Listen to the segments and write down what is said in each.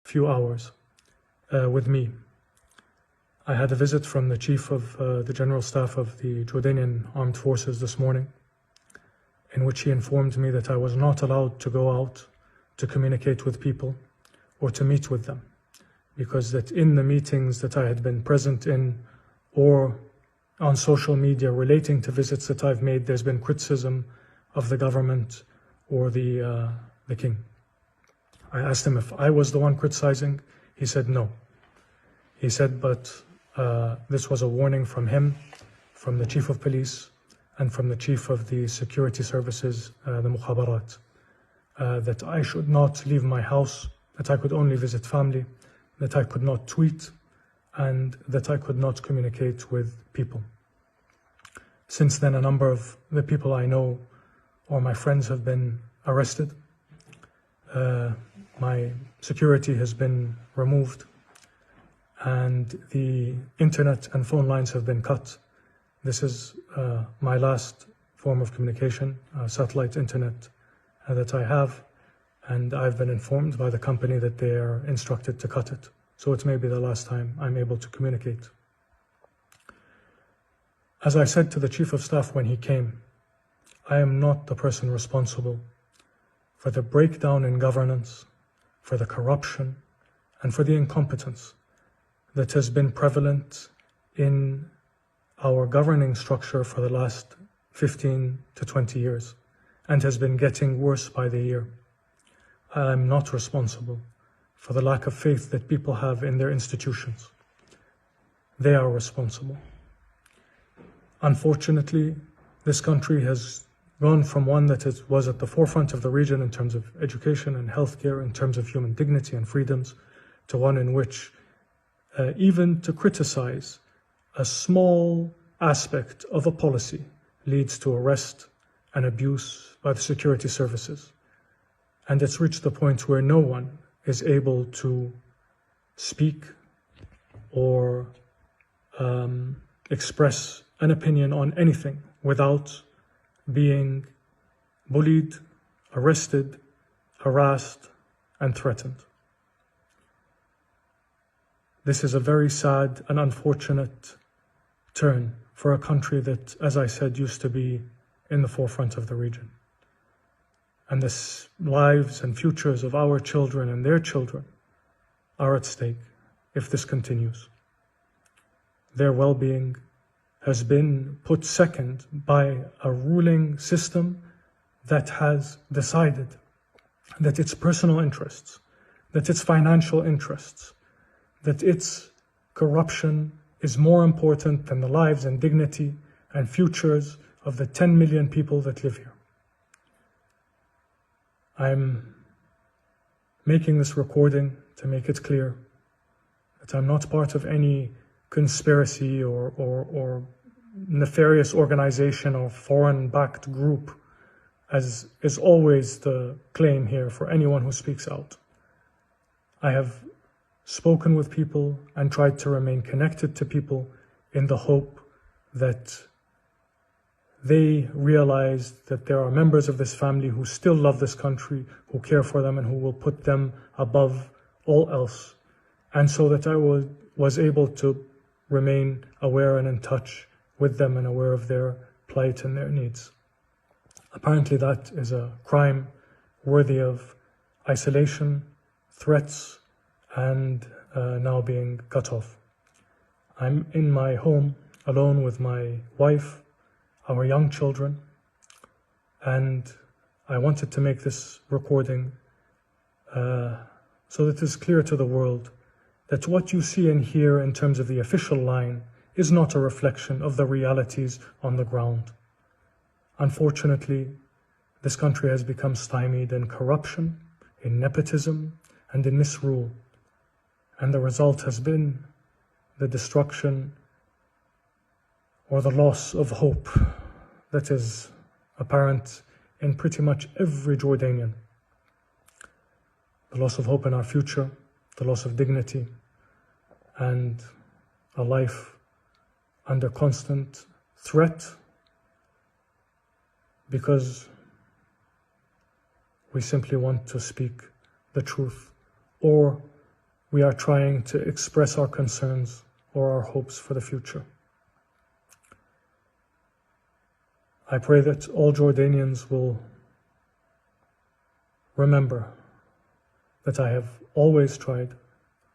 few hours with me. I had a visit from the Chief of the General Staff of the Jordanian Armed Forces this morning, in which he informed me that I was not allowed to go out to communicate with people or to meet with them, because that in the meetings that I had been present in or on social media relating to visits that I've made, there's been criticism of the government or the king. I asked him if I was the one criticizing. He said no. He said, but this was a warning from him, from the Chief of Police, and from the Chief of the Security Services, the Mukhabarat, that I should not leave my house, that I could only visit family, that I could not tweet, and that I could not communicate with people. Since then, a number of the people I know or my friends have been arrested. My security has been removed, and the internet and phone lines have been cut. This is my last form of communication, satellite internet that I have, and I've been informed by the company that they are instructed to cut it. So it may be the last time I'm able to communicate. As I said to the Chief of Staff when he came, I am not the person responsible for the breakdown in governance, for the corruption, and for the incompetence that has been prevalent in our governing structure for the last 15 to 20 years and has been getting worse by the year. I am not responsible for the lack of faith that people have in their institutions. They are responsible. Unfortunately, this country has gone from one that was at the forefront of the region in terms of education and healthcare, in terms of human dignity and freedoms, to one in which even to criticize a small aspect of a policy leads to arrest and abuse by the security services. And it's reached the point where no one is able to speak or express an opinion on anything without being bullied, arrested, harassed, and threatened. This is a very sad and unfortunate turn for a country that, as I said, used to be in the forefront of the region. And the lives and futures of our children and their children are at stake if this continues. Their well-being has been put second by a ruling system that has decided that its personal interests, that its financial interests, that its corruption is more important than the lives and dignity and futures of the 10 million people that live here. I'm making this recording to make it clear that I'm not part of any conspiracy or nefarious organization or foreign-backed group, as is always the claim here for anyone who speaks out. I have spoken with people and tried to remain connected to people in the hope that they realize that there are members of this family who still love this country, who care for them, and who will put them above all else. And so that I was able to remain aware and in touch with them and aware of their plight and their needs. Apparently that is a crime worthy of isolation, threats, and now being cut off. I'm in my home alone with my wife, our young children, and I wanted to make this recording so that it's clear to the world that what you see and hear in terms of the official line is not a reflection of the realities on the ground. Unfortunately, this country has become stymied in corruption, in nepotism, and in misrule. And the result has been the destruction or the loss of hope that is apparent in pretty much every Jordanian. The loss of hope in our future, the loss of dignity, and a life under constant threat because we simply want to speak the truth or we are trying to express our concerns or our hopes for the future. I pray that all Jordanians will remember that I have always tried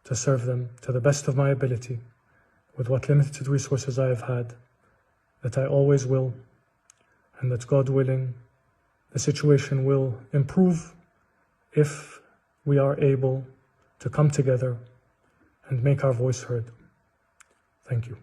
to serve them to the best of my ability with what limited resources I have had, that I always will, and that God willing, the situation will improve if we are able to come together and make our voice heard. Thank you.